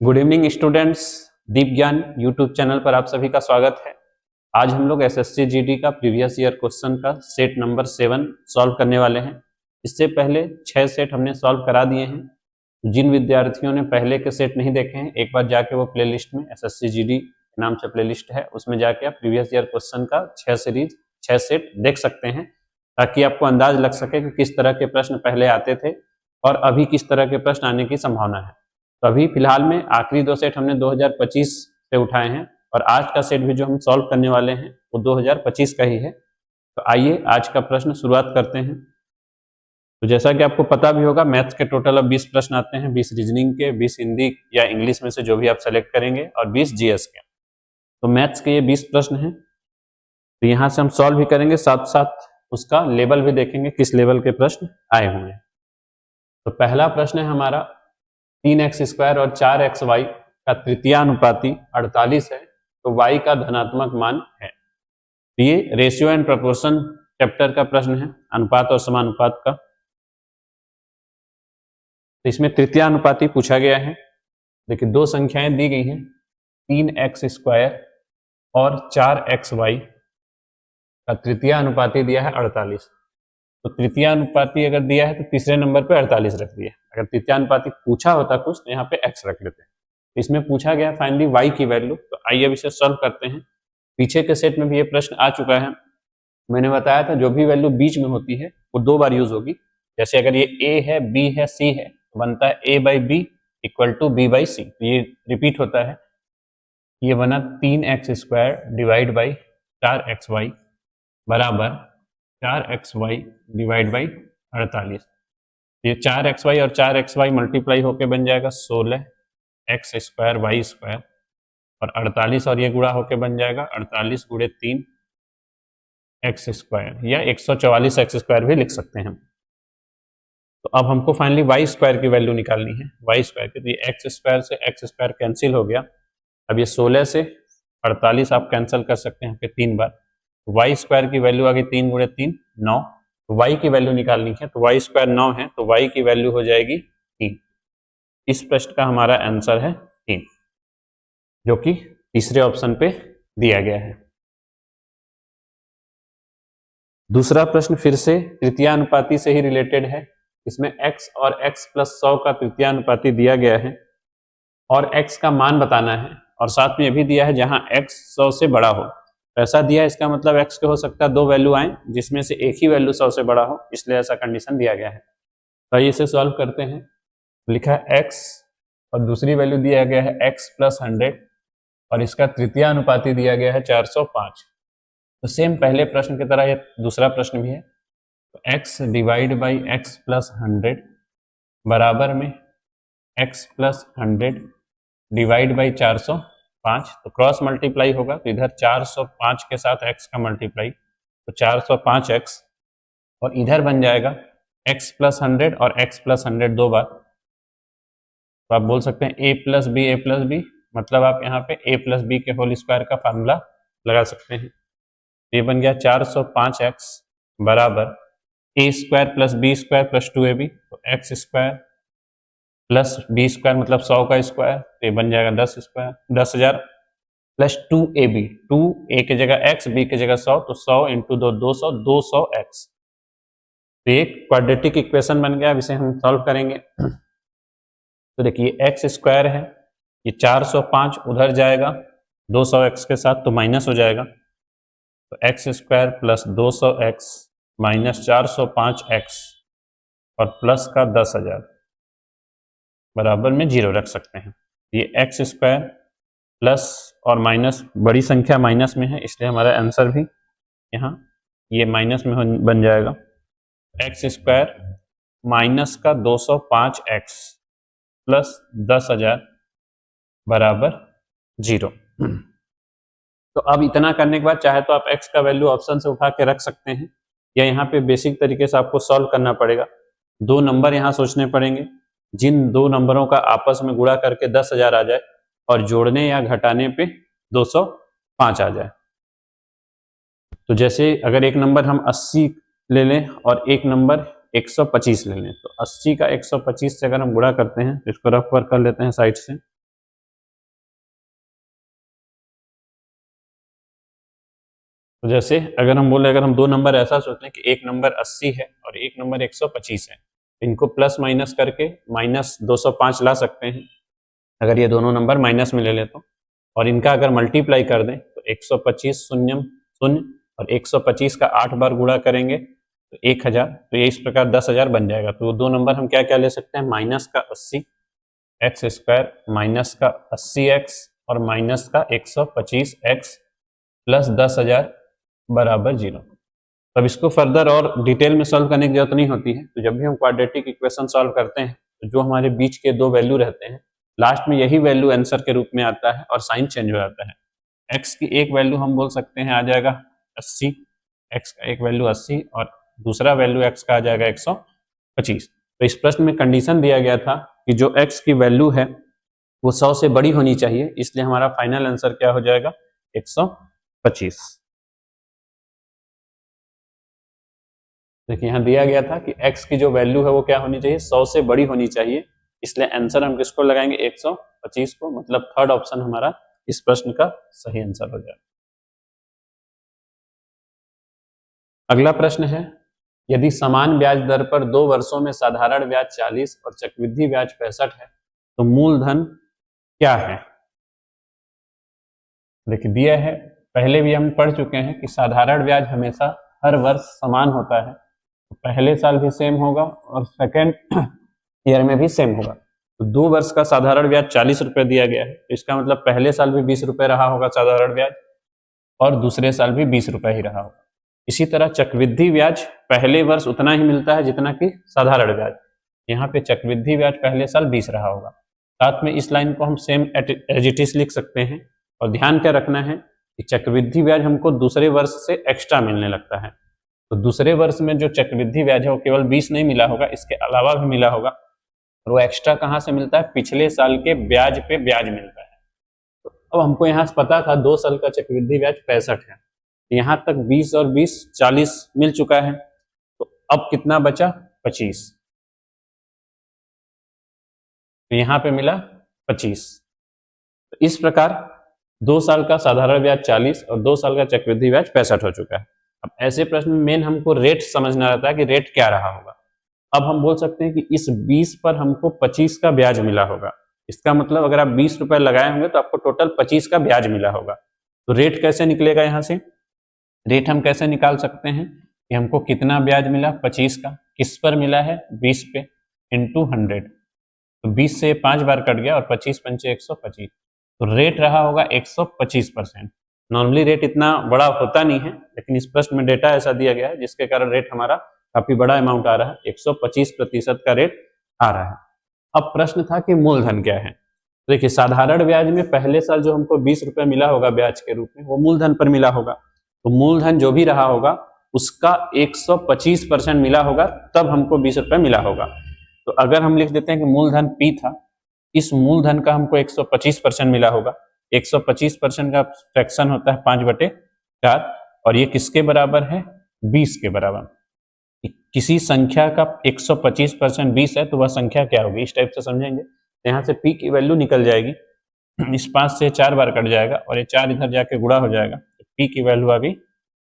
Good evening students. दीप ज्ञान YouTube channel पर आप सभी का स्वागत है। आज हम लोग एसएससी जीडी का प्रीवियस ईयर क्वेश्चन का सेट नंबर 7 सॉल्व करने वाले हैं। इससे पहले 6 सेट हमने सॉल्व करा दिए हैं। जिन विद्यार्थियों ने पहले के सेट नहीं देखे हैं, एक बार जाके वो प्लेलिस्ट में एसएससी जीडी नाम से प्लेलिस्ट है, उसमें जाके आप प्रीवियस ईयर क्वेश्चन का 6 सेट देख सकते हैं, ताकि आपको अंदाज लग सके कि किस तरह के प्रश्न पहले आते थे और अभी किस तरह के प्रश्न आने की संभावना है। तो अभी फिलहाल में आखिरी 2 सेट हमने 2025 से उठाए हैं और आज का सेट भी जो हम सॉल्व करने वाले हैं वो 2025 का ही है। तो आइए आज का प्रश्न शुरुआत करते हैं। तो जैसा कि आपको पता भी होगा, मैथ्स के टोटल अब 20 प्रश्न आते हैं, 20 रीजनिंग के, 20 हिंदी या इंग्लिश में से जो भी आप सेलेक्ट करेंगे, और 20 जीएस के। तो मैथ्स के ये 20 प्रश्न हैं, तो यहाँ से हम सॉल्व भी करेंगे, साथ साथ उसका लेवल भी देखेंगे, किस लेवल के प्रश्न आए हुए हैं। तो पहला प्रश्न है हमारा 3x² और 4xy का तृतीयानुपाती 48 है, तो y का धनात्मक मान है। तो ये रेशियो एंड प्रोपोर्शन चैप्टर का प्रश्न है, अनुपात और समानुपात का। तो इसमें तृतीयानुपाती पूछा गया है। देखिए, दो संख्याएं दी गई हैं, 3x² और 4xy का तृतीयानुपाती दिया है 48। तो तृतीयानुपाती अगर दिया है तो तीसरे नंबर पे 48 रख दिया। अगर तृतीयानुपाती पूछा होता कुछ तो यहाँ पे x रख लेते हैं। इसमें पूछा गया फाइनली y की वैल्यू। तो आइए अब इसे सॉल्व करते हैं। पीछे के सेट में भी ये प्रश्न आ चुका है। मैंने बताया था जो भी वैल्यू बीच में होती है वो 2 बार यूज होगी। जैसे अगर ये a है, b है, c है, तो बनता है a/b = b/c। तो ये रिपीट होता है। ये बना 3x² डिवाइड बाई 4xy बराबर 4xy डिवाइड बाई 48। ये 4xy और 4xy मल्टीप्लाई होके बन जाएगा 16x² y² और 48 और ये गुणा होके बन जाएगा 48 × 3 x² या 144 x² भी लिख सकते हैं। तो अब हमको फाइनली y² की वैल्यू निकालनी है। y² की, तो ये x² से x² कैंसिल हो गया। अब ये 16 से 48 आप कैंसिल कर सकते हैं 3 बार। y² की वैल्यू आ गई 3 × 3 9। तो y की वैल्यू निकालनी है, तो y² 9 है, तो y की वैल्यू हो जाएगी 3। इस प्रश्न का हमारा आंसर है 3, जो कि तीसरे ऑप्शन पे दिया गया है। दूसरा प्रश्न फिर से तृतीयानुपाती से ही रिलेटेड है। इसमें x और x + 100 का तृतीयानुपाती दिया गया है और x का मान बताना है, और साथ में ये भी दिया है जहां x 100 से बड़ा हो। ऐसा दिया है, इसका मतलब x के हो सकता है 2 वैल्यू आए जिसमें से एक ही वैल्यू 100 से बड़ा हो, इसलिए ऐसा कंडीशन दिया गया है। तो आइए इसे सॉल्व करते हैं। लिखा है x और दूसरी वैल्यू दिया गया है x + 100 और इसका तृतीयानुपाती दिया गया है 405। तो सेम पहले प्रश्न की तरह ये दूसरा प्रश्न भी है। तो x डिवाइड बाई x + 100 बराबर में x + 100 डिवाइड बाई 405। तो क्रॉस मल्टीप्लाई होगा, तो इधर 405 के साथ x का मल्टीप्लाई, तो 405x, और इधर बन जाएगा x + 100 और x + 100 2 बार। तो आप बोल सकते हैं a + b मतलब आप यहाँ पे a + b के होल स्क्वायर का फार्मूला लगा सकते हैं। ये बन गया 405x बराबर a² + b² + 2ab, तो x² प्लस b² मतलब 100 का स्क्वायर, तो ये बन जाएगा 10,000 प्लस 2ab, 2 a की जगह x, b की जगह 100, तो 100 × 2 200, 200x। तो ये क्वाड्रेटिक इक्वेशन बन गया। अब इसे हम सॉल्व करेंगे। तो देखिए x² है, ये 405 उधर जाएगा 200x के साथ, तो माइनस हो जाएगा। तो x² + 200x - 405x और प्लस का 10,000 बराबर में 0 रख सकते हैं। ये x² प्लस और माइनस, बड़ी संख्या माइनस में है, इसलिए हमारा आंसर भी यहाँ ये माइनस में बन जाएगा। x² माइनस का 205x प्लस 10,000 बराबर 0। तो अब इतना करने के बाद चाहे तो आप x का वैल्यू ऑप्शन से उठा के रख सकते हैं, या यहाँ पे बेसिक तरीके से आपको सॉल्व करना पड़ेगा। 2 नंबर यहाँ सोचने पड़ेंगे, जिन 2 नंबरों का आपस में गुणा करके 10,000 आ जाए और जोड़ने या घटाने पे 205 आ जाए। तो जैसे अगर एक नंबर हम 80 ले लें और एक नंबर 125 ले लें, तो 80 का 125 से अगर हम गुणा करते हैं, तो इसको रफ वर्क कर लेते हैं साइड से, तो जैसे अगर हम बोले, अगर हम दो नंबर ऐसा सोचते हैं कि एक नंबर 80 है और एक नंबर 125 है, इनको प्लस माइनस करके माइनस 205 ला सकते हैं अगर ये दोनों नंबर माइनस में ले ले तो, और इनका अगर मल्टीप्लाई कर दें तो 125 शून्य शून्य और 125 का 8 बार गुणा करेंगे तो 1000, तो ये इस प्रकार 10,000 बन जाएगा। तो दो नंबर हम क्या क्या ले सकते हैं, माइनस का 80 एक्स स्क्वायर माइनस का 80 एक्स और माइनस का 125 एक्स प्लस 10,000 बराबर 0। अब इसको फर्दर और डिटेल में सॉल्व करने की जरूरत नहीं होती है। तो जब भी हम क्वाड्रेटिक इक्वेशन सॉल्व करते हैं तो जो हमारे बीच के दो वैल्यू रहते हैं, लास्ट में यही वैल्यू आंसर के रूप में आता है और साइन चेंज हो जाता है। एक्स की एक वैल्यू हम बोल सकते हैं आ जाएगा 80, एक्स का एक वैल्यू 80 और दूसरा वैल्यू एक्स का आ जाएगा 125। तो इस प्रश्न में कंडीशन दिया गया था कि जो एक्स की वैल्यू है वो 100 से बड़ी होनी चाहिए, इसलिए हमारा फाइनल आंसर क्या हो जाएगा, 125। देखिए यहाँ दिया गया था कि x की जो वैल्यू है वो क्या होनी चाहिए, 100 से बड़ी होनी चाहिए, इसलिए आंसर हम किसको लगाएंगे, 125 को, मतलब थर्ड ऑप्शन हमारा इस प्रश्न का सही आंसर हो जाएगा। अगला प्रश्न है, यदि समान ब्याज दर पर 2 वर्षों में साधारण ब्याज 40 और चक्रवृद्धि ब्याज 65 है तो मूलधन क्या है। देखिए दिया है, पहले भी हम पढ़ चुके हैं कि साधारण ब्याज हमेशा हर वर्ष समान होता है, तो पहले साल भी सेम होगा और सेकेंड ईयर में भी सेम होगा। तो 2 वर्ष का साधारण ब्याज 40 रुपए दिया गया है, तो इसका मतलब पहले साल भी 20 रुपए रहा होगा साधारण ब्याज और दूसरे साल भी 20 रुपए ही रहा होगा। इसी तरह चक्रवृद्धि ब्याज पहले वर्ष उतना ही मिलता है जितना कि साधारण ब्याज, यहाँ पे चक्रवृद्धि ब्याज पहले साल 20 रहा होगा। साथ में इस लाइन को हम सेम एज इट इज लिख सकते हैं, और ध्यान क्या रखना है कि चक्रवृद्धि ब्याज हमको दूसरे वर्ष से एक्स्ट्रा मिलने लगता है, तो दूसरे वर्ष में जो चक्रवृद्धि ब्याज है वो केवल 20 नहीं मिला होगा, इसके अलावा भी मिला होगा, और वो एक्स्ट्रा कहाँ से मिलता है, पिछले साल के ब्याज पे ब्याज मिलता है। तो अब हमको यहाँ से पता था 2 साल का चक्रवृद्धि ब्याज 65 है, यहाँ तक 20 और 20 40 मिल चुका है, तो अब कितना बचा, 25, तो यहाँ पे मिला 25। तो इस प्रकार 2 साल का साधारण ब्याज 40 और 2 साल का चक्रवृद्धि ब्याज 65 हो चुका है। अब ऐसे प्रश्न में मेन हमको रेट समझना रहता है कि रेट क्या रहा होगा। अब हम बोल सकते हैं कि इस 20 पर हमको 25 का ब्याज मिला होगा, इसका मतलब अगर आप 20 रुपए लगाए होंगे तो आपको टोटल 25 का ब्याज मिला होगा। तो रेट कैसे निकलेगा, यहाँ से रेट हम कैसे निकाल सकते हैं कि हमको कितना ब्याज मिला, 25 का, किस पर मिला है, 20 पे, इंटू 100, तो 20 से 5 बार कट गया और 25 पंचे 125, तो रेट रहा होगा 125%। नॉर्मली रेट इतना बड़ा होता नहीं है, लेकिन इस प्रश्न में डेटा ऐसा दिया गया है जिसके कारण रेट हमारा काफी बड़ा अमाउंट आ रहा है, 125% का रेट आ रहा है। अब प्रश्न था कि मूलधन क्या है। तो देखिए साधारण ब्याज में पहले साल जो हमको 20 रुपए मिला होगा ब्याज के रूप में, वो मूलधन पर मिला होगा, तो मूलधन जो भी रहा होगा उसका 125% मिला होगा, तब हमको 20 रुपए मिला होगा। तो अगर हम लिख देते हैं कि मूलधन P था, इस मूलधन का हमको 125% मिला होगा, 125% का फ्रैक्शन होता है 5/4, और ये किसके बराबर है, 20 के बराबर। किसी संख्या का 125% 20 है तो वह संख्या क्या होगी, इस टाइप से समझेंगे। यहाँ से P की वैल्यू निकल जाएगी, इस 5 से 4 बार कट जाएगा और ये 4 इधर जाके गुणा हो जाएगा, तो P की वैल्यू आ गई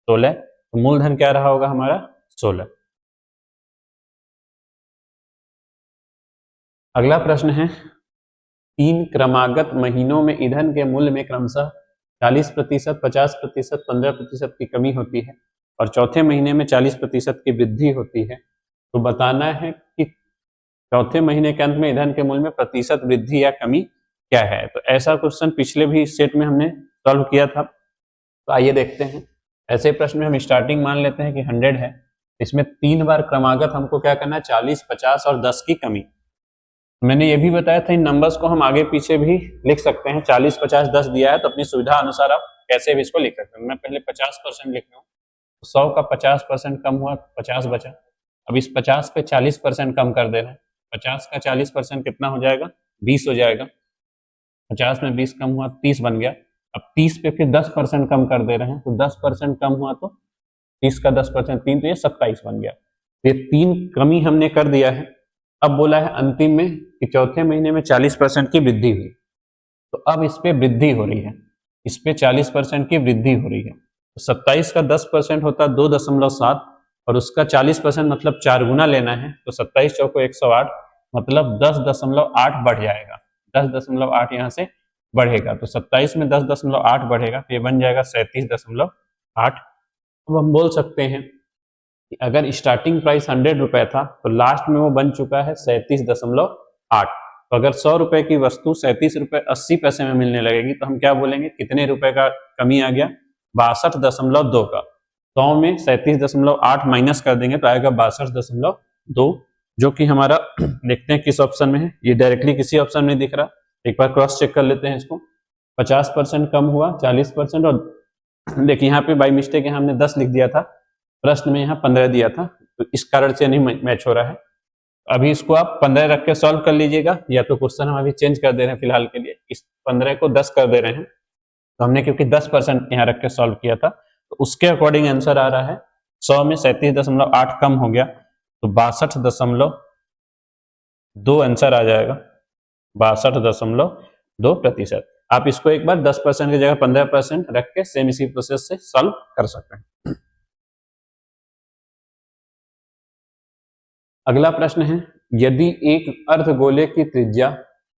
16, तो मूलधन क्या रहा होगा हमारा, 16। अगला प्रश्न है, 3 क्रमागत महीनों में ईंधन के मूल्य में क्रमशः 40%, 50%, 15% की कमी होती है और चौथे महीने में 40% की वृद्धि होती है। तो बताना है कि चौथे महीने के अंत में ईंधन के मूल्य में प्रतिशत वृद्धि या कमी क्या है। तो ऐसा क्वेश्चन पिछले भी सेट में हमने सॉल्व किया था, तो आइए देखते हैं। ऐसे प्रश्न में हम स्टार्टिंग मान लेते हैं कि 100 है, इसमें 3 बार क्रमागत हमको क्या करना है, 40, 50 और 10 की कमी। मैंने ये भी बताया था इन नंबर्स को हम आगे पीछे भी लिख सकते हैं, 40, 50, 10 दिया है तो अपनी सुविधा अनुसार आप कैसे भी इसको लिख सकते हैं। मैं पहले 50% लिख रहा हूँ, तो 100 का 50% कम हुआ, 50 बचा। अब इस 50 पे 40% कम कर दे रहे हैं, 50 का 40% कितना हो जाएगा, 20 हो जाएगा। 50 में 20 कम हुआ, 30 बन गया। अब 30 पे फिर 10% कम कर दे रहे हैं, तो 10% कम हुआ तो 30 का 10%, 3, तो ये 27 बन गया। ये 3 कमी हमने कर दिया है। अब बोला है अंतिम में कि चौथे महीने में 40% की वृद्धि हुई, तो अब इस पे वृद्धि हो रही है, इस पे 40% की वृद्धि हो रही है। तो 27 का 10% होता है 2.7 और उसका 40% मतलब 4 गुना लेना है, तो 27 चौको 108 मतलब 10.8 बढ़ जाएगा, 10.8 यहाँ से बढ़ेगा, तो 27 में 10.8 बढ़ेगा तो ये बन जाएगा 37.8। अब हम बोल सकते हैं कि अगर स्टार्टिंग प्राइस 100 रुपए था तो लास्ट में वो बन चुका है 37.8। तो अगर 100 रुपए की वस्तु 37 रुपए 80 पैसे में मिलने लगेगी तो हम क्या बोलेंगे, कितने रुपए का कमी आ गया, 62.2 का। 100 में 37.8 माइनस कर देंगे तो आएगा 62.2, जो कि हमारा देखते हैं किस ऑप्शन में है। ये डायरेक्टली किसी ऑप्शन में दिख रहा, एक बार क्रॉस चेक कर लेते हैं इसको। 50% कम हुआ 40%, और देखिए यहाँ पे बाई मिस्टेक यहाँ हमने 10 लिख दिया था, प्रश्न में यहाँ 15 दिया था, तो इस कारण से नहीं मैच हो रहा है। अभी इसको आप 15 रख के सॉल्व कर लीजिएगा, या तो क्वेश्चन हम अभी चेंज कर दे रहे हैं फिलहाल के लिए, इस 15 को 10 कर दे रहे हैं। तो हमने क्योंकि 10% यहाँ रख के सॉल्व किया था तो उसके अकॉर्डिंग आंसर आ रहा है 100 में 37.8 कम हो गया तो 62.2 आंसर आ जाएगा, 62.2%। आप इसको एक बार 10% की जगह 15% रख के सेम इसी प्रोसेस से सॉल्व कर सकते हैं। अगला प्रश्न है, यदि एक अर्धगोले की त्रिज्या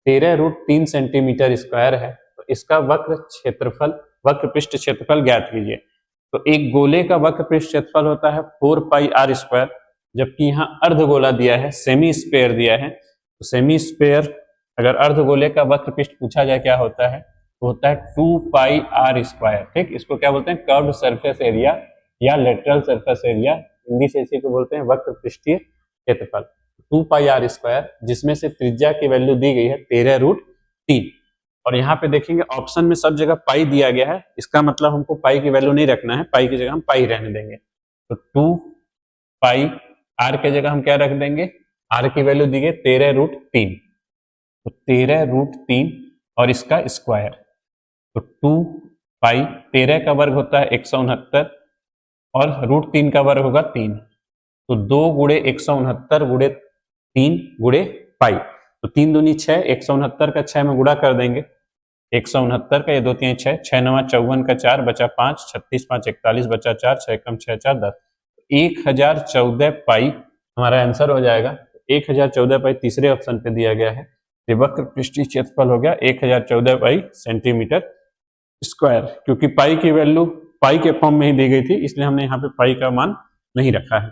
13√3 सेंटीमीटर स्क्वायर है तो इसका वक्र पृष्ठ क्षेत्रफल ज्ञात कीजिए। तो एक गोले का वक्र पृष्ठ क्षेत्रफल होता है 4πr², जबकि यहाँ अर्धगोला दिया है, सेमी स्पेयर दिया है। तो सेमी स्पेयर अगर अर्धगोले का वक्र पृष्ठ पूछा जाए क्या होता है, तो होता है 2πr²। ठीक, इसको क्या बोलते हैं, कर्व्ड सरफेस एरिया या लेटरल सरफेस एरिया, हिंदी से इसी को बोलते हैं वक्र पृष्ठीय क्षेत्रफल। 2πr², जिसमें से त्रिज्या की वैल्यू दी गई है 13√3, और यहाँ पे देखेंगे ऑप्शन में सब जगह पाई दिया गया है, इसका मतलब हमको पाई की वैल्यू नहीं रखना है, पाई की जगह हम पाई रहने देंगे। तो 2πr के जगह हम क्या रख देंगे, r की वैल्यू दी गई 13√3, तो 13√3 और इसका स्क्वायर, तो 2π, 13 का वर्ग होता है 169 और √3 का वर्ग होगा 3, तो 2 गुणे 169 गुणे 3 गुणे पाई, तो 3 दूनी 6, 169 का 6 में गुणा कर देंगे, 169 का, ये 2 3 6, 6 9 54 का 4 बचा 5, 36 5 41 बचा 4, 6 कम 6 4 10, 1014 पाई हमारा आंसर हो जाएगा। 1014 पाई तीसरे ऑप्शन पे दिया गया है, ये वक्र पृष्ठीय क्षेत्रफल हो गया 1014 पाई सेंटीमीटर स्क्वायर। क्योंकि पाई की वैल्यू पाई के फॉर्म में ही दी गई थी, इसलिए हमने यहाँ पे पाई का मान नहीं रखा है।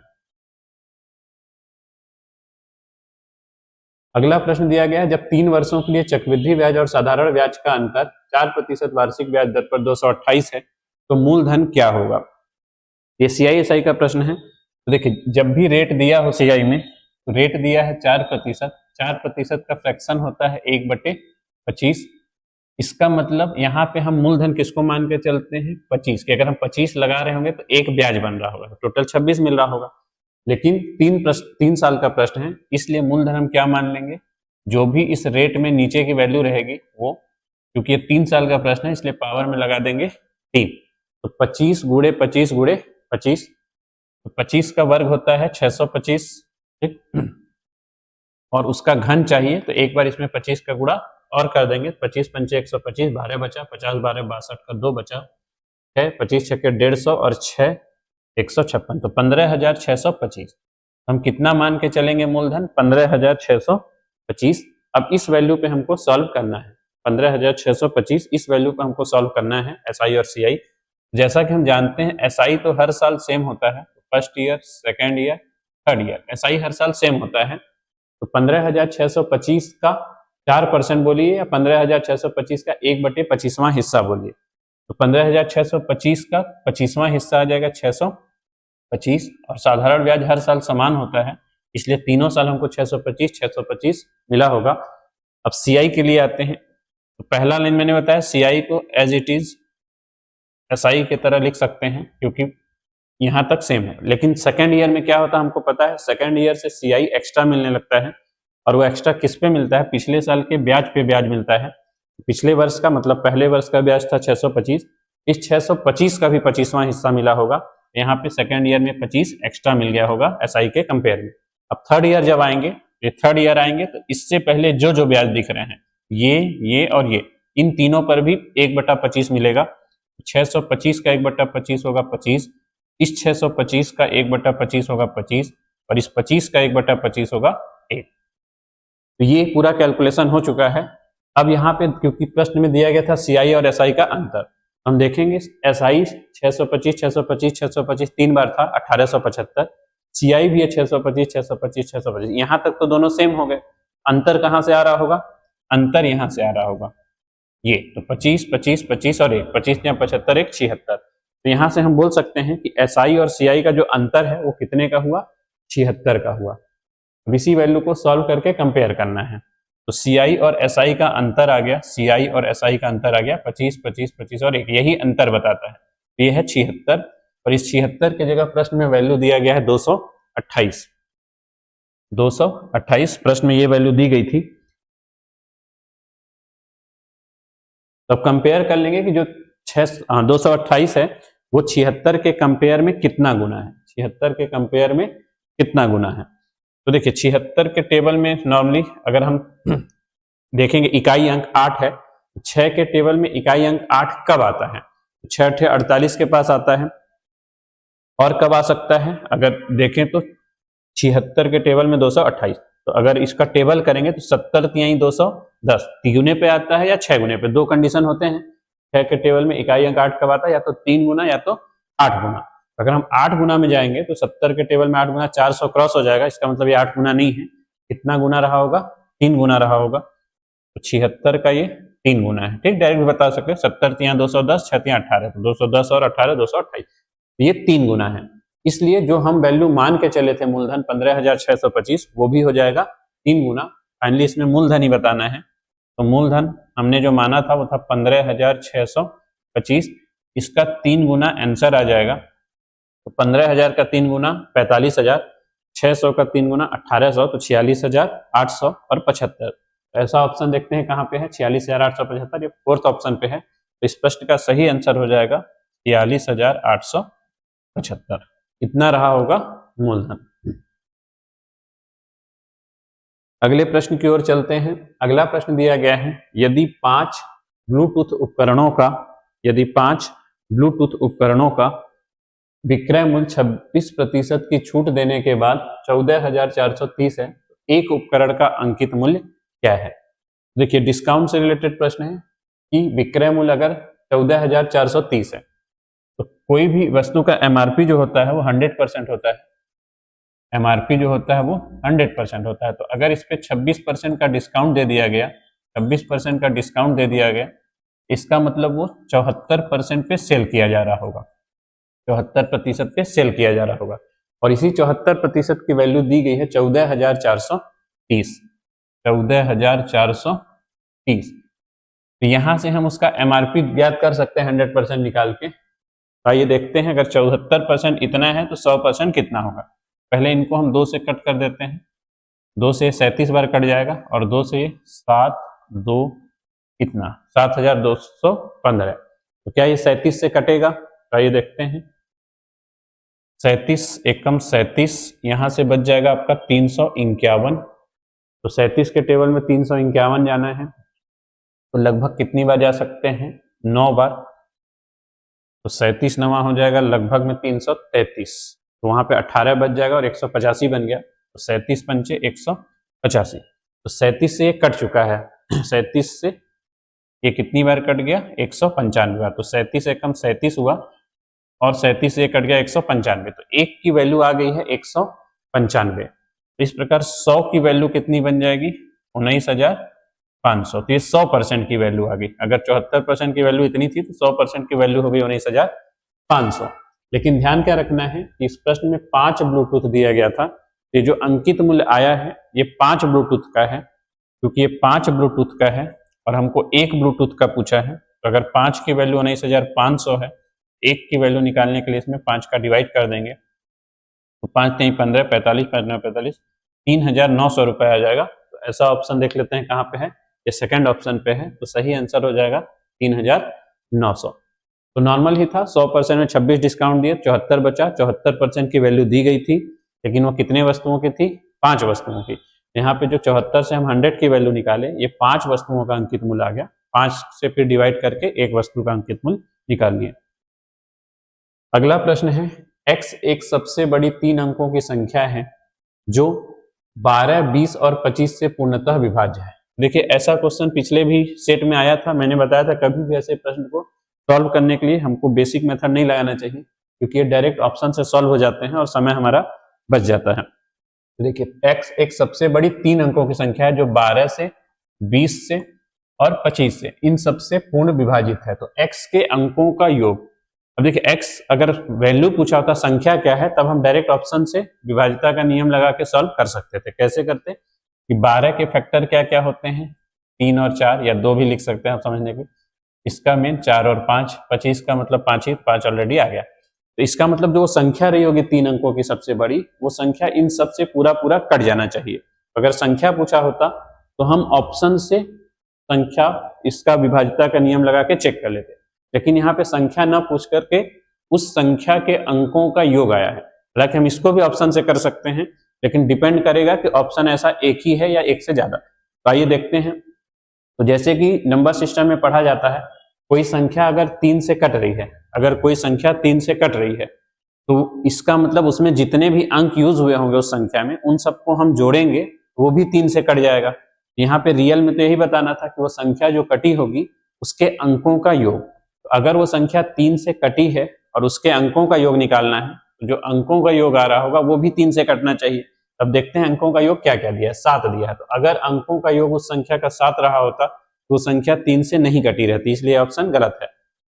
अगला प्रश्न दिया गया है, जब 3 वर्षों के लिए चक्रवृद्धि ब्याज और साधारण ब्याज का अंतर 4% वार्षिक ब्याज दर पर 228 है तो मूलधन क्या होगा। ये CISI का प्रश्न है। तो देखिए, जब भी रेट दिया हो CI में, तो रेट दिया है 4%, 4% का फ्रैक्शन होता है 1/25। इसका मतलब यहाँ पे हम मूलधन किसको मान के चलते हैं, 25 के। अगर हम 25 लगा रहे होंगे तो एक ब्याज बन रहा होगा, टोटल 26 मिल रहा होगा। लेकिन 3 साल का प्रश्न है, इसलिए मूलधन हम क्या मान लेंगे, जो भी इस रेट में नीचे की वैल्यू रहेगी वो, क्योंकि ये 3 साल का प्रश्न है इसलिए पावर में लगा देंगे 3, तो 25 गुणे 25 गुणे 25, तो 25 का वर्ग होता है 625, ठीक, और उसका घन चाहिए तो एक बार इसमें 25 का गुणा और कर देंगे, 25 पंचे 125, 12 बचा, 50 12 62 का 2 बचा, 6 25 6 के 150 और 6 156, तो 15,625। हम कितना मान के चलेंगे मूलधन, 15,625। अब इस वैल्यू पे हमको सॉल्व करना है, 15,625 इस वैल्यू पे हमको सॉल्व करना है SI और CI। जैसा कि हम जानते हैं SI तो हर साल सेम होता है, first year, second year, third year, SI हर साल सेम होता है। तो 15,625 का 4% बोलिए या 15,625 का 1/25वां हिस्सा बोलिए। तो 15,625 का 25वां हिस्सा आ जाएगा 625, और साधारण ब्याज हर साल समान होता है इसलिए तीनों साल हमको 625 मिला होगा। अब CI के लिए आते हैं। तो पहला लाइन मैंने बताया CI को एज इट इज SI की तरह लिख सकते हैं क्योंकि यहाँ तक सेम है। लेकिन सेकेंड ईयर में क्या होता है हमको पता है, सेकेंड ईयर से CI एक्स्ट्रा मिलने लगता है, और वो एक्स्ट्रा किस पे मिलता है, पिछले साल के ब्याज पे ब्याज मिलता है। पिछले वर्ष का मतलब पहले वर्ष का ब्याज था 625, इस 625 का भी 25वां हिस्सा मिला होगा, यहाँ पे सेकेंड ईयर में 25 एक्स्ट्रा मिल गया होगा SI के कंपेयर में। अब थर्ड ईयर जब आएंगे, ये थर्ड ईयर आएंगे तो इससे पहले जो ब्याज दिख रहे हैं ये और ये, इन तीनों पर भी 1/25 मिलेगा। 625 का 1/25 होगा 25, इस 625 का 1/25 होगा 25 और इस 25 का 1/25 होगा 1। तो ये पूरा कैलकुलेशन हो चुका है। अब यहाँ पे क्योंकि प्रश्न में दिया गया था सीआई और एसआई का अंतर, हम देखेंगे एसआई 625 625 625 3 बार था 1875, सीआई भी है 625 625 625, यहां तक तो दोनों सेम हो गए। अंतर कहां से आ रहा होगा? अंतर यहां से आ रहा होगा, ये तो 25 25 25 और 1, 25 या 75 1 76। तो यहां से हम बोल सकते हैं कि एसआई और सीआई का जो अंतर है वो कितने का हुआ? 76 का हुआ। अब इसी वैल्यू को सॉल्व करके कंपेयर करना है। तो सीआई और एसआई का अंतर आ गया, सीआई और एसआई का अंतर आ गया 25 25 25 और 1, यही अंतर बताता है। तो ये है 76 और इस 76 की जगह प्रश्न में वैल्यू दिया गया है 228। 228 प्रश्न में ये वैल्यू दी गई थी। तो अब कंपेयर कर लेंगे कि जो 228 है वो 76 के कंपेयर में कितना गुना है, 76 के कंपेयर में कितना गुना है। तो देखिए 76 के टेबल में नॉर्मली अगर हम देखेंगे इकाई अंक 8 है, 6 के टेबल में इकाई अंक 8 कब आता है? 6 48 के पास आता है। और कब आ सकता है? अगर देखें तो 76 के टेबल में 228, तो अगर इसका टेबल करेंगे तो 70 तिहाई 210 तिगुने पे आता है या 6 गुने पे, दो कंडीशन होते हैं। 6 के टेबल में इकाई अंक 8 कब आता है? या तो 3 गुना या तो 8 गुना। अगर हम 8 गुना में जाएंगे तो 70 के टेबल में 8 गुना 400 क्रॉस हो जाएगा, इसका मतलब ये 8 गुना नहीं है। कितना गुना रहा होगा? 3 गुना रहा होगा। तो 76 का ये 3 गुना है। ठीक, डायरेक्ट बता सकते हैं 70 तिहाई 210 6 तिहाई 18, तो 210 और 18 228, ये 3 गुना है। इसलिए जो हम वैल्यू मान के चले थे मूलधन 15,625 वो भी हो जाएगा 3 गुना। फाइनली इसमें मूलधन ही बताना है, तो मूलधन हमने जो माना था वो था 15,625, इसका 3 गुना आंसर आ जाएगा। तो 15,000 का 3 गुना 45,000, 600 का 3 गुना 1,800, तो 46,875। ऐसा ऑप्शन देखते हैं कहाँ पे है, 46,875, ये फोर्थ ऑप्शन पे है। तो इस प्रश्न का सही आंसर हो जाएगा 46,875। इतना रहा होगा मूलधन। अगले प्रश्न की ओर चलते हैं। अगला प्रश्न दिया गया है, यदि 5 ब्लूटूथ उपकरणों का विक्रय मूल्य 26% की छूट देने के बाद 14,430 है, एक उपकरण का अंकित मूल्य क्या है? देखिए डिस्काउंट से रिलेटेड प्रश्न है कि विक्रय मूल्य अगर 14,430 है तो कोई भी वस्तु का एमआरपी जो होता है वो 100% होता है। एमआरपी जो होता है वो 100% होता है। तो अगर इस पे 26% का डिस्काउंट दे दिया गया, 26% का डिस्काउंट दे दिया गया, इसका मतलब वो 74% पे सेल किया जा रहा होगा, 74% पे सेल किया जा रहा होगा। और इसी 74% की वैल्यू दी गई है 14,430, 14,430। तो यहां से हम उसका एमआरपी ज्ञात कर सकते हैं 100% निकाल के। आइए देखते हैं, अगर 74% इतना है तो 100% कितना होगा। पहले इनको हम 2 से कट कर देते हैं, 2 से 37 बार कट जाएगा और 2 से 7 2 कितना 7,215। तो क्या ये 37 से कटेगा? तो आइए देखते हैं, 37 एकम 37, यहां से बच जाएगा आपका 351। तो 37 के टेबल में 351 जाना है, तो लगभग कितनी बार जा सकते हैं? 9 बार। तो 37 नवा हो जाएगा लगभग में 333, तो वहां पे 18 बच जाएगा और 185 बन गया। तो 37 पंचे 185, तो 37 से ये कट चुका है, 37 से ये कितनी बार कट गया? 195 बार। तो 37 एकम 37 हुआ और 37 से कट गया 195, तो एक की वैल्यू आ गई है 195। इस प्रकार 100 की वैल्यू कितनी बन जाएगी? 19,500। तो ये 100% की वैल्यू आ गई। अगर 74% की वैल्यू इतनी थी तो 100% की वैल्यू हो गई 19,500। लेकिन ध्यान क्या रखना है कि इस प्रश्न में 5 ब्लूटूथ दिया गया था। ये जो अंकित मूल्य आया है ये 5 ब्लूटूथ का है, क्योंकि ये 5 ब्लूटूथ का है और हमको एक ब्लूटूथ का पूछा है। तो अगर 5 की वैल्यू 19,500 है, एक की वैल्यू निकालने के लिए इसमें 5 का डिवाइड कर देंगे, तो 5 नहीं 15, 45 45, 3,900 रुपए आ जाएगा। तो ऐसा ऑप्शन देख लेते हैं कहाँ पे है, ये सेकंड ऑप्शन पे है। तो सही आंसर हो जाएगा 3,900। तो नॉर्मल ही था, 100% में 26 डिस्काउंट दिए, 74 बचा। 74% की वैल्यू दी गई थी, लेकिन वो कितने वस्तुओं की थी? 5 वस्तुओं की। यहाँ पे जो 74 से हम 100 की वैल्यू निकाले, ये 5 वस्तुओं का अंकित मूल्य आ गया। 5 से फिर डिवाइड करके एक वस्तु का अंकित मूल्य निकालिए। अगला प्रश्न है, x एक सबसे बड़ी 3 अंकों की संख्या है जो 12, 20 और 25 से पूर्णतः विभाज्य है। देखिए ऐसा क्वेश्चन पिछले भी सेट में आया था, मैंने बताया था कभी भी ऐसे प्रश्न को सॉल्व करने के लिए हमको बेसिक मेथड नहीं लगाना चाहिए, क्योंकि ये डायरेक्ट ऑप्शन से सॉल्व हो जाते हैं और समय हमारा बच जाता है। देखिए x एक सबसे बड़ी 3 अंकों की संख्या है जो 12 से, 20 से और 25 से इन सबसे पूर्ण विभाजित है। तो x के अंकों का योग, अब देखिए x अगर वैल्यू पूछा होता संख्या क्या है, तब हम डायरेक्ट ऑप्शन से विभाजिता का नियम लगा के सॉल्व कर सकते थे। कैसे करते कि 12 के फैक्टर क्या क्या होते हैं, 3 और 4 या 2 भी लिख सकते हैं आप समझने के। इसका मेन 4 और 5, 25 का मतलब 5 ही, 5 ऑलरेडी आ गया। तो इसका मतलब जो संख्या रही होगी 3 अंकों की सबसे बड़ी, वो संख्या इन सब से पूरा पूरा कट जाना चाहिए। अगर संख्या पूछा होता तो हम ऑप्शन से संख्या इसका विभाजिता का नियम लगा के चेक कर लेते, लेकिन यहाँ पे संख्या न पूछ करके उस संख्या के अंकों का योग आया है। हालांकि हम इसको भी ऑप्शन से कर सकते हैं, लेकिन डिपेंड करेगा कि ऑप्शन ऐसा एक ही है या एक से ज्यादा। तो आइए देखते हैं। तो जैसे कि नंबर सिस्टम में पढ़ा जाता है, कोई संख्या अगर 3 से कट रही है, अगर कोई संख्या 3 से कट रही है तो इसका मतलब उसमें जितने भी अंक यूज हुए होंगे उस संख्या में, उन सबको हम जोड़ेंगे वो भी 3 से कट जाएगा। यहाँ पे रियल में तो यही बताना था कि वो संख्या जो कटी होगी उसके अंकों का योग। तो अगर वो संख्या 3 से कटी है और उसके अंकों का योग निकालना है, तो जो अंकों का योग आ रहा होगा वो भी 3 से कटना चाहिए। अब देखते हैं अंकों का योग क्या क्या दिया है, 7 दिया है। तो अगर अंकों का योग उस संख्या का 7 रहा होता तो संख्या 3 से नहीं कटी रहती, इसलिए ऑप्शन गलत है।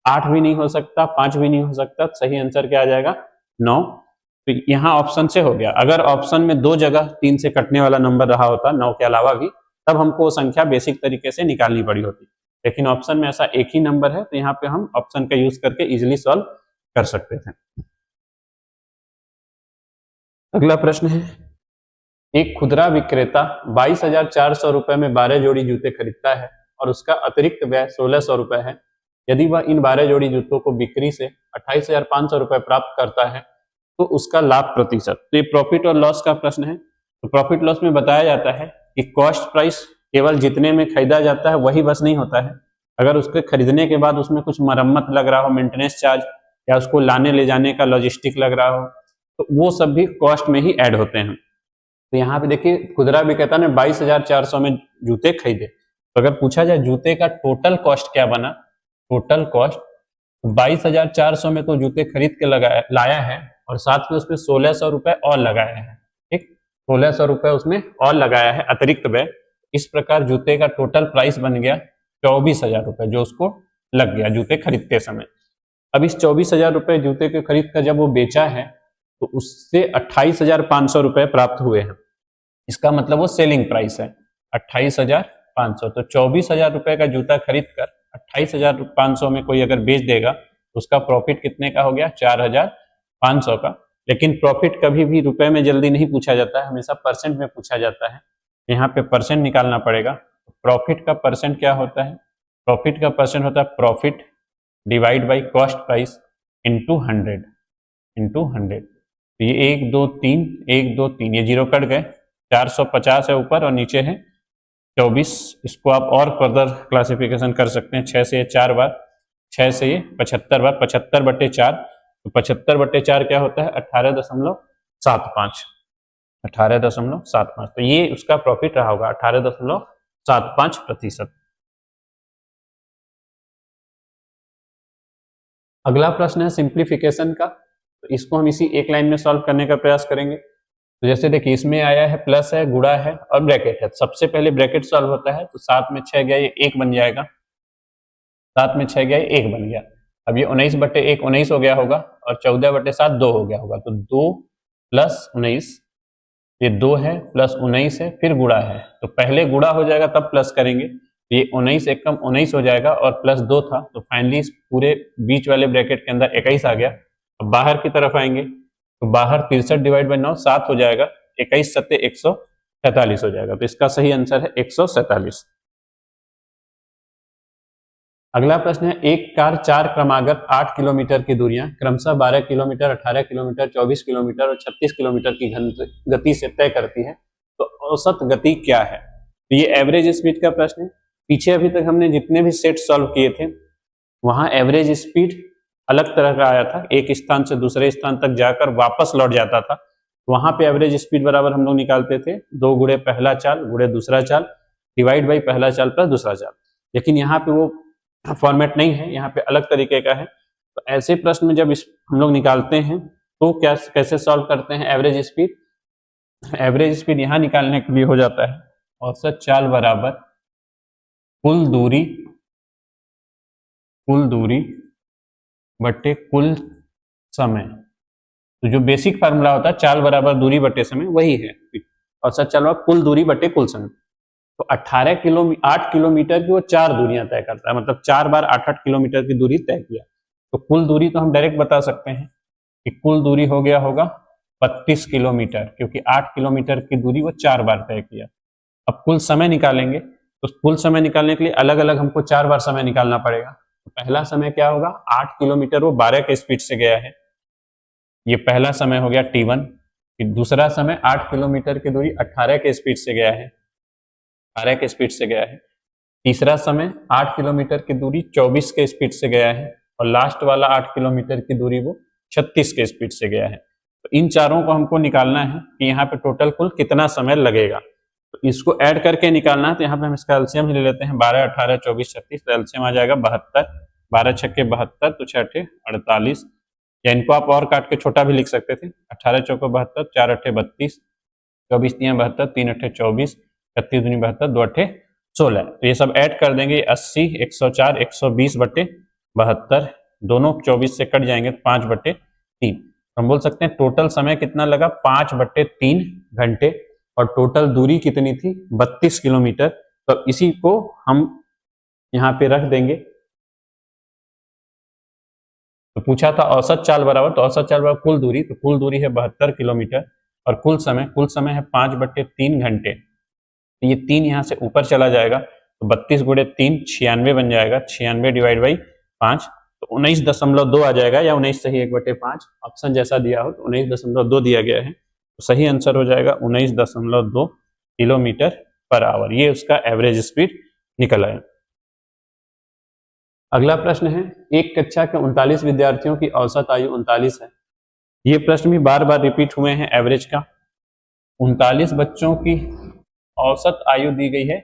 8 भी नहीं हो सकता, 5 भी नहीं हो सकता, सही आंसर क्या आ जाएगा, 9। तो यहाँ ऑप्शन से हो गया। अगर ऑप्शन में 2 जगह 3 से कटने वाला नंबर रहा होता 9 के अलावा भी, तब हमको संख्या बेसिक तरीके से निकालनी पड़ी होती, लेकिन ऑप्शन में ऐसा एक ही नंबर है, तो यहाँ पे हम ऑप्शन का यूज करके इजिली सॉल्व कर सकते थे। अगला प्रश्न है, एक खुदरा विक्रेता 22,400 रुपए में 12 जोड़ी जूते खरीदता है और उसका अतिरिक्त व्यय 1,600 रुपए है। यदि वह इन 12 जोड़ी जूतों को बिक्री से 28,500 रुपए प्राप्त करता है तो उसका लाभ प्रतिशत। तो ये प्रॉफिट और लॉस का प्रश्न है। तो प्रॉफिट लॉस में बताया जाता है कि कॉस्ट प्राइस केवल जितने में खरीदा जाता है वही बस नहीं होता है, अगर उसके खरीदने के बाद उसमें कुछ मरम्मत लग रहा हो, मेंटेनेंस चार्ज, या उसको लाने ले जाने का लॉजिस्टिक लग रहा हो, तो वो सब भी कॉस्ट में ही ऐड होते हैं। तो यहाँ पे देखिए खुदरा विक्रेता ने 22,400 में जूते खरीदे, तो अगर पूछा जाए जूते का टोटल कॉस्ट क्या बना, टोटल कॉस्ट 22,400 में तो जूते खरीद के लाया है और साथ में उसमें 1,600 रुपए और लगाया है। ठीक, 1,600 रुपए उसमें और लगाया है अतिरिक्त व्यय। इस प्रकार जूते का टोटल प्राइस बन गया 24,000 रुपए, जो उसको लग गया जूते खरीदते समय। अब इस 24,000 रुपए जूते के खरीद कर जब वो बेचा है तो उससे 28,500 रुपए प्राप्त हुए हैं। इसका मतलब वो सेलिंग प्राइस है 28,500। तो 24,000 रुपए का जूता खरीद कर 28,500 में कोई अगर बेच देगा तो उसका प्रॉफिट कितने का हो गया, 4,500 का। लेकिन प्रॉफिट कभी भी रुपए में जल्दी नहीं पूछा जाता है, हमेशा परसेंट में पूछा जाता है। यहाँ पे परसेंट निकालना पड़ेगा। प्रॉफिट का परसेंट क्या होता है, प्रॉफिट का परसेंट होता है profit divide by cost price into 100। तो ये 1 2 3 1 2 3 ये जीरो कट गए, 450 है ऊपर और नीचे है 24। इसको आप और फर्दर क्लासिफिकेशन कर सकते हैं, 6 से ये 4 बार, 6 से ये 75 बार, 75/4। तो 75/4 क्या होता है, 18.75, 18.75। तो ये उसका प्रॉफिट रहा होगा 18.75%। अगला प्रश्न है सिंप्लीफिकेशन का, तो इसको हम इसी एक लाइन में सॉल्व करने का प्रयास करेंगे। तो जैसे देखिए इसमें आया है प्लस है, गुणा है और ब्रैकेट है। सबसे पहले ब्रैकेट सॉल्व होता है, तो 7 में 6 गया ये 1 बन जाएगा, 7 में 6 गया ये 1 बन गया। अब ये 19/1 19 हो गया होगा और 14/7 2 हो गया होगा। तो 2 + 19, ये 2 है प्लस 19 है, फिर गुणा है। तो पहले गुणा हो जाएगा तब प्लस करेंगे, तो ये 19 एकम 19 हो जाएगा और प्लस 2 था, तो फाइनली इस पूरे बीच वाले ब्रैकेट के अंदर 21 आ गया। अब बाहर की तरफ आएंगे तो बाहर 63/9 7 हो जाएगा, 21 × 7 147 हो जाएगा। तो इसका सही आंसर है 147। अगला प्रश्न है, एक कार 4 क्रमागत 8 किलोमीटर की दूरियां क्रमशः 12 किलोमीटर, 18 किलोमीटर, 24 किलोमीटर और 36 किलोमीटर की गति से तय करती है, तो औसत गति क्या है। तो ये एवरेज स्पीड का प्रश्न है। पीछे अभी तक हमने जितने भी सेट सॉल्व किए थे वहां एवरेज स्पीड अलग तरह का आया था, एक स्थान से दूसरे स्थान तक जाकर वापस लौट जाता था। वहां पे एवरेज स्पीड बराबर हम लोग निकालते थे 2 गुणे पहला चाल गुणे दूसरा चाल डिवाइड बाई पहला चाल प्लस दूसरा चाल। लेकिन यहाँ पे वो फॉर्मेट नहीं है, यहाँ पे अलग तरीके का है। तो ऐसे प्रश्न में जब हम लोग निकालते हैं तो क्या कैसे सॉल्व करते हैं एवरेज स्पीड? एवरेज स्पीड यहाँ निकालने के लिए हो जाता है औसत चाल बराबर कुल दूरी बटे कुल समय। तो जो बेसिक फार्मूला होता है चाल बराबर दूरी बटे समय वही है औसत चाल बराबर कुल दूरी बटे कुल समय। तो 8 किलोमीटर की वो 4 दूरियां तय करता है, मतलब 4 बार 8 किलोमीटर की दूरी तय किया। तो कुल दूरी तो हम डायरेक्ट बता सकते हैं कि कुल दूरी हो गया होगा 32 किलोमीटर, क्योंकि 8 किलोमीटर की दूरी वो 4 बार तय किया। अब कुल समय निकालेंगे तो कुल समय निकालने के लिए अलग अलग हमको 4 बार समय निकालना पड़ेगा। तो पहला समय क्या होगा, 8 किलोमीटर वो 12 के स्पीड से गया है, ये पहला समय हो गया T1। दूसरा समय 8 किलोमीटर की दूरी 18 के स्पीड से गया है, 18 के स्पीड से गया है। तीसरा समय 8 किलोमीटर की दूरी 24 के स्पीड से गया है, और लास्ट वाला 8 किलोमीटर की दूरी वो 36 के स्पीड से गया है। तो इन चारों को हमको निकालना है कि यहाँ पे टोटल कुल कितना समय लगेगा। तो इसको ऐड करके निकालना है। तो यहाँ पे हम इसका एलसीएम ही ले लेते हैं, 12, 18, 24, 36। तो एलसीएम आ जाएगा 72, 12 छक्के 72, तो 6 अट्ठे 48। या इनको आप और काट के छोटा भी लिख सकते थे, 18 चौको 72, 4 अट्ठे 32, 24 तियां 72, 3 अट्ठे 24, 31 दूनी 72, 2 अट्ठे 16। तो ये सब ऐड कर देंगे, 80, 104, 120 बटे 72, दोनों 24 से कट जाएंगे, 5 बटे 3। हम बोल सकते हैं टोटल समय कितना लगा, 5 बटे 3 घंटे, और टोटल दूरी कितनी थी, 32 किलोमीटर। तो इसी को हम यहाँ पे रख देंगे। तो पूछा था औसत चाल बराबर, तो औसत चाल बराबर कुल दूरी, तो कुल दूरी है 72 किलोमीटर, और कुल समय है 5 बटे 3 घंटे। तो ये 3 यहाँ से ऊपर चला जाएगा, तो 32 गुणे 3 96 बन जाएगा, 96 डिवाइड बाई 5, तो 19.2 आ जाएगा, या 19 सही 1/5, ऑप्शन जैसा दिया हो तो 19.2 दिया गया है। तो सही आंसर हो जाएगा 19.2 किलोमीटर पर आवर। ये उसका एवरेज स्पीड निकल आया। अगला प्रश्न है, एक कक्षा के 39 विद्यार्थियों की औसत आयु 39 है। ये प्रश्न भी बार बार रिपीट हुए हैं एवरेज का। 39 बच्चों की औसत आयु दी गई है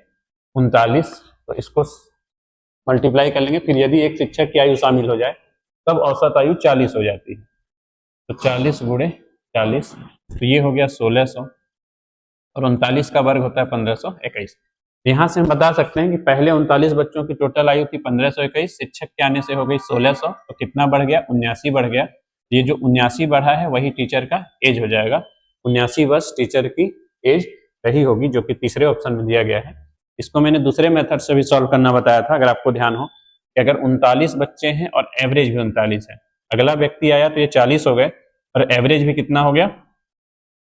39, तो इसको मल्टीप्लाई कर लेंगे, फिर यदि एक शिक्षक की आयु शामिल हो जाए तब औसत आयु 40 हो जाती है। तो 40 गुणे 40, तो ये हो गया 1600, और 39 का वर्ग होता है 1521। यहाँ से हम बता सकते हैं कि पहले 39 बच्चों की टोटल आयु थी 1521, शिक्षक के आने से हो गई 1600, तो कितना बढ़ गया, 79 बढ़ गया। ये जो 79 बढ़ा है वही टीचर का एज हो जाएगा, 79 वर्ष टीचर की एज रही होगी, जो कि तीसरे ऑप्शन में दिया गया है। इसको मैंने दूसरे मेथड से भी सॉल्व करना बताया था, अगर आपको ध्यान हो कि अगर 39 बच्चे हैं और एवरेज भी 39 है, अगला व्यक्ति आया तो ये 40 हो गए, और एवरेज भी कितना हो गया,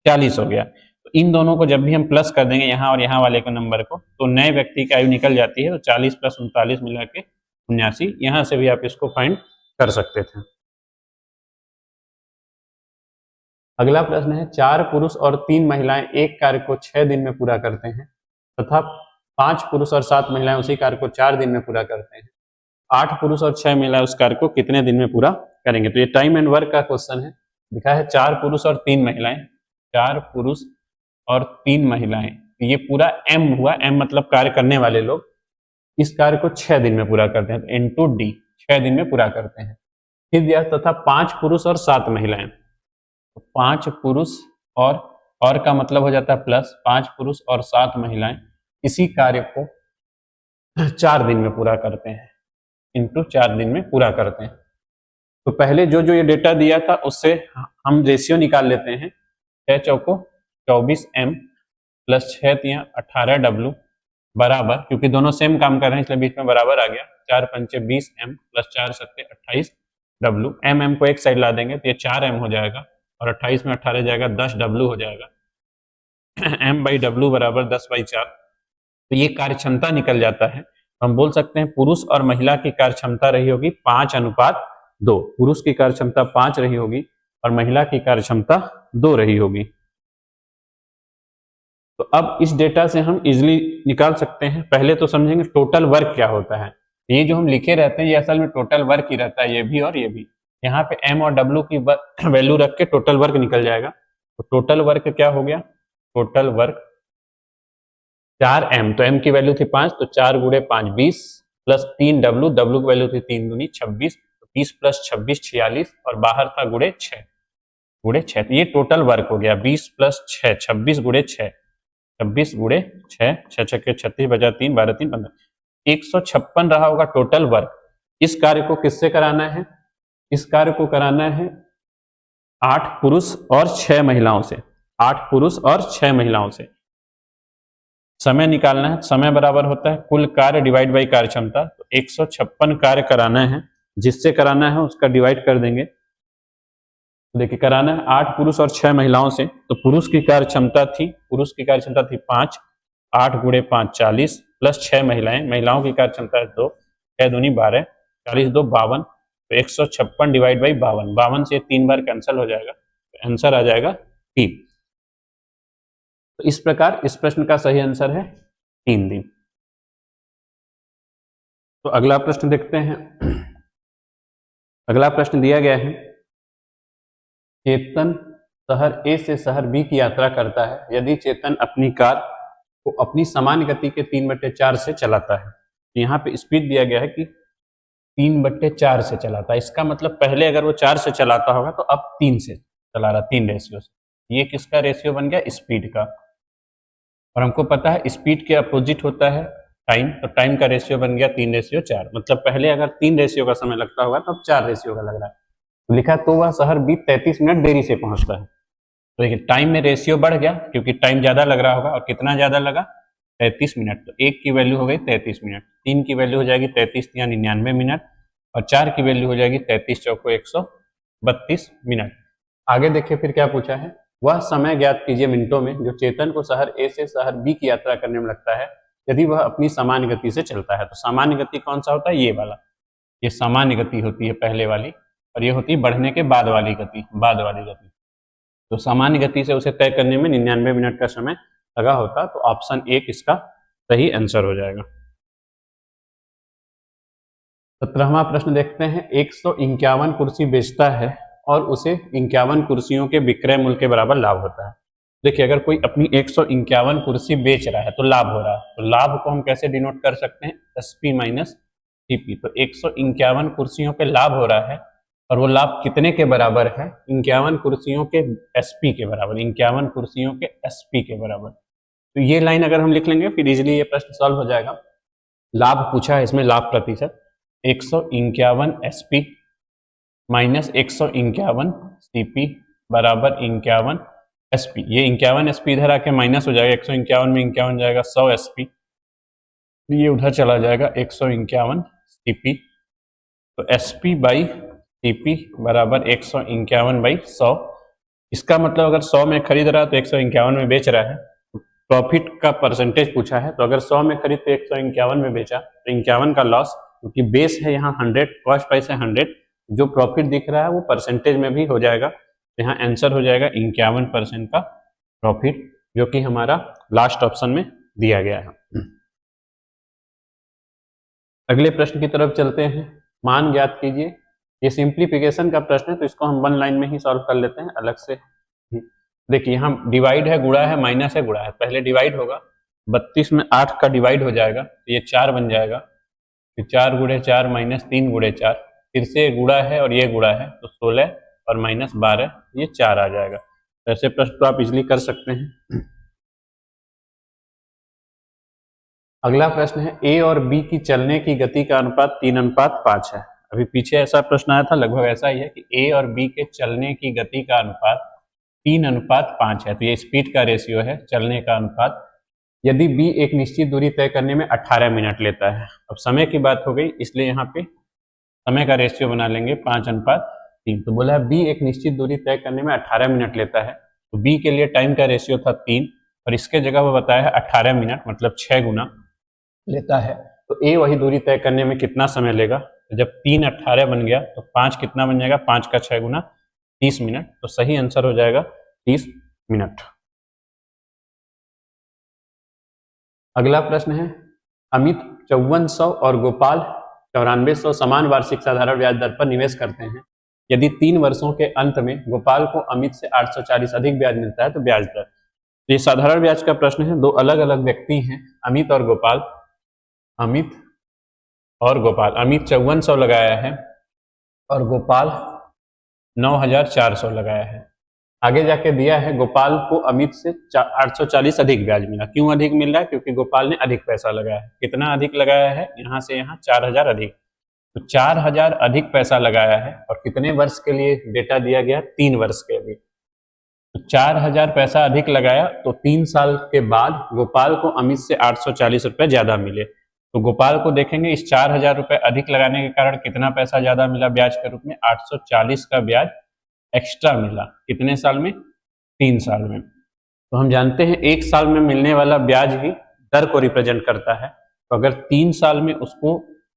40 हो गया। तो इन दोनों को जब भी हम प्लस कर देंगे यहाँ और यहाँ वाले को नंबर को, तो नए व्यक्ति की आयु निकल जाती है। तो 40 + 39 मिला के 79, यहाँ से भी आप इसको फाइंड कर सकते थे। अगला प्रश्न है, 4 पुरुष और 3 महिलाएं एक कार्य को 6 दिन में पूरा करते हैं, तथा 5 पुरुष और 7 महिलाएं उसी कार्य को 4 दिन में पूरा करते हैं। 8 पुरुष और 6 महिलाएं उस कार्य को कितने दिन में पूरा करेंगे? तो ये टाइम एंड वर्क का क्वेश्चन है। लिखा है 4 पुरुष और 3 महिलाएं, 4 पुरुष और 3 महिलाएं, ये पूरा M हुआ, M मतलब कार्य करने वाले लोग, इस कार्य को 6 दिन में पूरा करते हैं, तो इनटू D, 6 दिन में पूरा करते हैं। फिर दिया तथा 5 पुरुष और 7 महिलाएं, तो 5 पुरुष और का मतलब हो जाता है प्लस, 5 पुरुष और 7 महिलाएं इसी कार्य को 4 दिन में पूरा करते हैं, इनटू 4 दिन में पूरा करते हैं। तो पहले जो ये डेटा दिया था उससे हम रेशियो निकाल लेते हैं, 6 चौको 24M प्लस 6 तियां 18W बराबर, क्योंकि दोनों सेम काम कर रहे हैं इसलिए बीच में बराबर आ गया, 4 पंचे 20M प्लस 4 सत्ते 28W। M को एक साइड ला देंगे तो ये 4M हो जाएगा, और 28 में 18 जाएगा 10W हो जाएगा, M/W बराबर 10/4। तो ये कार्य क्षमता निकल जाता है। हम बोल सकते हैं पुरुष और महिला की कार्य क्षमता रही होगी 5:2, पुरुष की कार्य क्षमता 5 रही होगी और महिला की कार्य क्षमता 2 रही होगी। तो अब इस डेटा से हम इजिली निकाल सकते हैं। पहले तो समझेंगे टोटल वर्क क्या होता है। ये जो हम लिखे रहते हैं ये असल में टोटल वर्क ही रहता है, ये भी और ये भी। यहाँ पे m और w की वैल्यू रख के टोटल वर्क निकल जाएगा। तो टोटल वर्क क्या हो गया, टोटल वर्क 4m, तो m की वैल्यू थी 5, तो 4 गुणे 5 20 प्लस 3w, w की वैल्यू थी 3 दूनी 26, 30 प्लस 26 46 और बाहर था गुणे 6, तो ये टोटल वर्क हो गया 20 प्लस 6 26 गुणे 6, 26 गुणे 6, 6 छक्के 36 बजा 3 12 3 15, 156 रहा होगा टोटल वर्क। इस कार्य को किससे कराना है, इस कार्य को कराना है 8 पुरुष और 6 महिलाओं से, 8 पुरुष और 6 महिलाओं से। समय निकालना है, समय बराबर होता है कुल कार्य डिवाइड बाई कार्य क्षमता। तो 156 कार्य कराना है, जिससे कराना है उसका डिवाइड कर देंगे। देखिए कराना है 8 पुरुष और 6 महिलाओं से, तो पुरुष की कार्य क्षमता थी 5, 8 गुणे 5 40 प्लस 6 महिलाएं, महिलाओं की कार्य क्षमता है 2, 6 दूनी 12, 40 2 52, तो 156 डिवाइड बाई 52, 52 से 3 बार कैंसिल हो जाएगा, तो आंसर आ जाएगा 3। तो इस प्रकार इस प्रश्न का सही आंसर है 3 दिन। तो अगला प्रश्न देखते हैं। अगला प्रश्न दिया गया है, चेतन शहर ए से शहर बी की यात्रा करता है। यदि चेतन अपनी कार को अपनी सामान्य गति के 3/4 से चलाता है, तो यहाँ पे स्पीड दिया गया है कि 3/4 से चलाता है। इसका मतलब पहले अगर वो 4 से चलाता होगा तो अब 3 से चला रहा, 3 रेशियो से। ये किसका रेशियो बन गया, स्पीड का। और हमको पता है स्पीड के अपोजिट होता है टाइम, तो टाइम का रेशियो बन गया 3/4। मतलब पहले अगर 3 रेशियो का समय लगता होगा तो अब 4 रेशियो का लग रहा है। तो लिखा तो वह शहर बी 33 मिनट देरी से पहुंचता है। तो देखिए टाइम में रेशियो बढ़ गया क्योंकि टाइम ज्यादा लग रहा होगा, और कितना ज्यादा लगा, 33 मिनट। तो 1 की वैल्यू हो गई 33 मिनट, 3 की वैल्यू हो जाएगी 33 या 99 मिनट, और 4 की वैल्यू हो जाएगी 33 चौको 132 मिनट। आगे देखिए फिर क्या पूछा है, वह समय ज्ञात कीजिए मिनटों में जो चेतन को शहर ए से शहर बी की यात्रा करने में लगता है यदि वह अपनी सामान्य गति से चलता है। तो सामान्य गति कौन सा होता है, ये वाला, ये सामान्य गति होती है पहले वाली, और ये होती है बढ़ने के बाद वाली गति, बाद वाली गति। तो सामान्य गति से उसे तय करने में 99 मिनट का समय लगा होता, तो ऑप्शन 1 इसका सही आंसर हो जाएगा। 17वां प्रश्न देखते हैं, 151 कुर्सी बेचता है और उसे 51 कुर्सियों के विक्रय मूल्य के बराबर लाभ होता है। देखिए अगर कोई अपनी 151 कुर्सी बेच रहा है तो लाभ हो रहा है, तो लाभ को हम कैसे डिनोट कर सकते हैं, SP माइनस TP। तो 151 कुर्सियों पे लाभ हो रहा है, और वो लाभ कितने के बराबर है, 51 कुर्सियों के SP के बराबर, 51 कुर्सियों के SP के बराबर। तो ये लाइन अगर हम लिख लेंगे फिर इजिली ये प्रश्न सॉल्व हो जाएगा। लाभ पूछा है इसमें, लाभ प्रतिशत 151 SP माइनस 151 CP बराबर 51 SP। ये 51 SP इधर आके माइनस हो जाएगा, 151 में 51 जाएगा 100 SP, ये उधर चला जाएगा 151 CP। तो SP बाई CP बराबर 151 बाई 100। इसका मतलब अगर 100 में खरीद रहा है तो 151 में बेच रहा है। प्रॉफिट का परसेंटेज पूछा है, तो अगर 100 में खरीद तो 151 में बेचा, तो 51 का लॉस, क्योंकि बेस है यहाँ 100, कॉस्ट प्राइस है 100, जो प्रॉफिट दिख रहा है वो परसेंटेज में भी हो जाएगा। तो यहाँ आंसर हो जाएगा 51% का प्रॉफिट, जो कि हमारा लास्ट ऑप्शन में दिया गया है। अगले प्रश्न की तरफ चलते हैं, मान ज्ञात कीजिए। ये सिंप्लीफिकेशन का प्रश्न है, तो इसको हम 1 लाइन में ही सॉल्व कर लेते हैं अलग से। देखिए यहाँ डिवाइड है, गुणा है, माइनस है, गुणा है। पहले डिवाइड होगा, 32 में 8 का डिवाइड हो जाएगा, तो ये 4 बन जाएगा। फिर 4 गुणे 4 माइनस 3 गुणे 4, फिर से गुणा है और ये गुणा है, तो 16 और माइनस 12, ये 4 आ जाएगा। तो ऐसे प्रश्न तो आप इजिली कर सकते हैं। अगला प्रश्न है, ए और बी की चलने की गति का अनुपात 3:5 है। अभी पीछे ऐसा प्रश्न आया था, लगभग ऐसा ही है कि ए और बी के चलने की गति का अनुपात 3:5 है। तो ये स्पीड का रेशियो है, चलने का अनुपात। यदि बी एक निश्चित दूरी तय करने में 18 मिनट लेता है। अब समय की बात हो गई, इसलिए यहाँ पे समय का रेशियो बना लेंगे 5:3। तो बोला है बी एक निश्चित दूरी तय करने में 18 मिनट लेता है, तो बी के लिए टाइम का रेशियो था 3, और इसके जगह वो बताया है 18 मिनट, मतलब 6 गुना लेता है। तो ए वही दूरी तय करने में कितना समय लेगा, तो जब 3 18 बन गया तो 5 कितना बन जाएगा, 5 का 6 गुना 30 मिनट। तो सही आंसर हो जाएगा 30 मिनट। अगला प्रश्न है, अमित 5400 और गोपाल 9400 समान वार्षिक साधारण ब्याज दर पर निवेश करते हैं। यदि 3 वर्षों के अंत में गोपाल को अमित से 840 अधिक ब्याज मिलता है तो ब्याज दर। ये साधारण ब्याज का प्रश्न है। दो अलग अलग व्यक्ति हैं, अमित और गोपाल। अमित 5400 लगाया है और गोपाल 9400 लगाया है। आगे जाके दिया है गोपाल को अमित से 840 अधिक ब्याज मिला। क्यों अधिक मिल रहा है? क्योंकि गोपाल ने अधिक पैसा लगाया है। कितना अधिक लगाया है? यहाँ से यहाँ 4000 अधिक। तो 4000 अधिक पैसा लगाया है और कितने वर्ष के लिए डेटा दिया गया? 3 वर्ष के लिए। तो 4000 पैसा अधिक लगाया तो 3 साल के बाद गोपाल को अमित से 840 रुपए ज्यादा मिले। तो गोपाल को देखेंगे इस 4000 रुपए अधिक लगाने के कारण कितना पैसा ज्यादा मिला ब्याज के रूप में? 840 का ब्याज एक्स्ट्रा मिला। कितने साल में? 3 साल में। तो हम जानते हैं 1 साल में मिलने वाला ब्याज ही दर को रिप्रेजेंट करता है। तो अगर 3 साल में उसको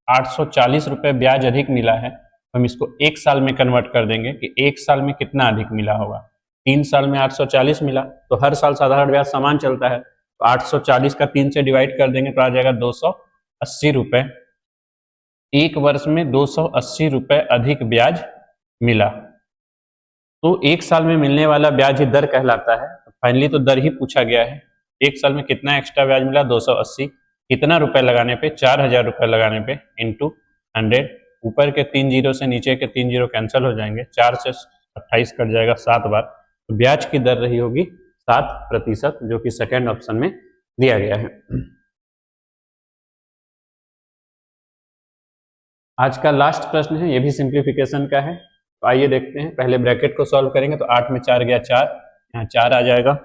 840 रुपए ब्याज अधिक मिला है, हम इसको 1 साल में कन्वर्ट कर देंगे कि 1 साल में कितना अधिक मिला होगा। 3 साल में 840 मिला तो हर साल साधारण ब्याज समान चलता है, तो 840 का 3 से डिवाइड कर देंगे तो आ जाएगा 280 रुपए। 1 वर्ष में 280 रुपए अधिक ब्याज मिला। तो 1 साल में मिलने वाला ब्याज ही दर कहलाता है। फाइनली तो दर ही पूछा गया है। 1 साल में कितना एक्स्ट्रा ब्याज मिला? 280। कितना रुपए लगाने पे? 4000 रुपए लगाने पे इंटू 100। ऊपर के 3 जीरो से नीचे के 3 जीरो कैंसिल हो जाएंगे। 4 से 28 कट जाएगा 7 बार। तो ब्याज की दर रही होगी 7%, जो कि सेकेंड ऑप्शन में दिया गया है। आज का लास्ट प्रश्न है, ये भी सिंप्लीफिकेशन का है। तो आइए देखते हैं। पहले ब्रैकेट को सॉल्व करेंगे तो 8 में 4 गया 4, यहाँ 4 आ जाएगा।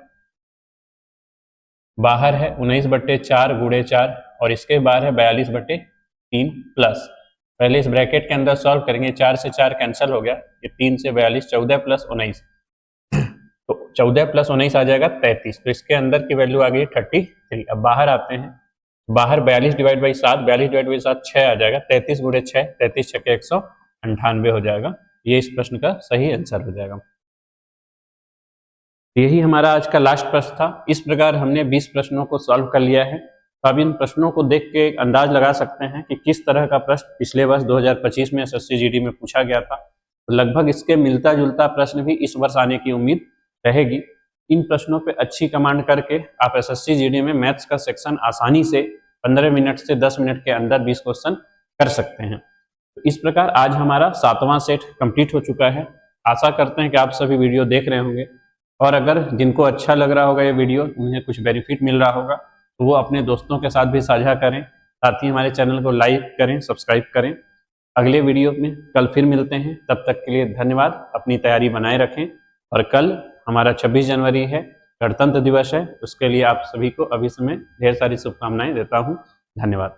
बाहर है 19/4 गुणे 4 और इसके बाहर है 42/3 प्लस। पहले इस ब्रैकेट के अंदर सॉल्व करेंगे। 4 से 4 कैंसिल हो गया, ये 3 से 42, 14 प्लस 19। तो 14 प्लस 19 आ जाएगा 33। तो इसके अंदर की वैल्यू आ गई 33। अब बाहर आते हैं। बाहर 42 डिवाइड बाई 7, 42 डिवाइड बाई 7 6 आ जाएगा। 33 गुणे 6, 33 छक्के 198 हो जाएगा। ये इस प्रश्न का सही आंसर हो जाएगा। यही हमारा आज का लास्ट प्रश्न था। इस प्रकार हमने 20 प्रश्नों को सॉल्व कर लिया है। तो अब इन प्रश्नों को देख के अंदाज लगा सकते हैं कि किस तरह का प्रश्न पिछले वर्ष 2025 में एसएससी जीडी में पूछा गया था। तो लगभग इसके मिलता जुलता प्रश्न भी इस वर्ष आने की उम्मीद रहेगी। इन प्रश्नों पे अच्छी कमांड करके आप एसएससी जीडी में मैथ्स का सेक्शन आसानी से 15 मिनट से 10 मिनट के अंदर 20 क्वेश्चन कर सकते हैं। तो इस प्रकार आज हमारा 7वां सेट कंप्लीट हो चुका है। आशा करते हैं कि आप सभी वीडियो देख रहे होंगे और अगर जिनको अच्छा लग रहा होगा ये वीडियो, उन्हें कुछ बेनिफिट मिल रहा होगा, तो वो अपने दोस्तों के साथ भी साझा करें। साथ ही हमारे चैनल को लाइक करें, सब्सक्राइब करें। अगले वीडियो में कल फिर मिलते हैं। तब तक के लिए धन्यवाद। अपनी तैयारी बनाए रखें। और कल हमारा 26 जनवरी है, गणतंत्र दिवस है। उसके लिए आप सभी को अभी से मैं ढेर सारी शुभकामनाएं देता हूं। धन्यवाद।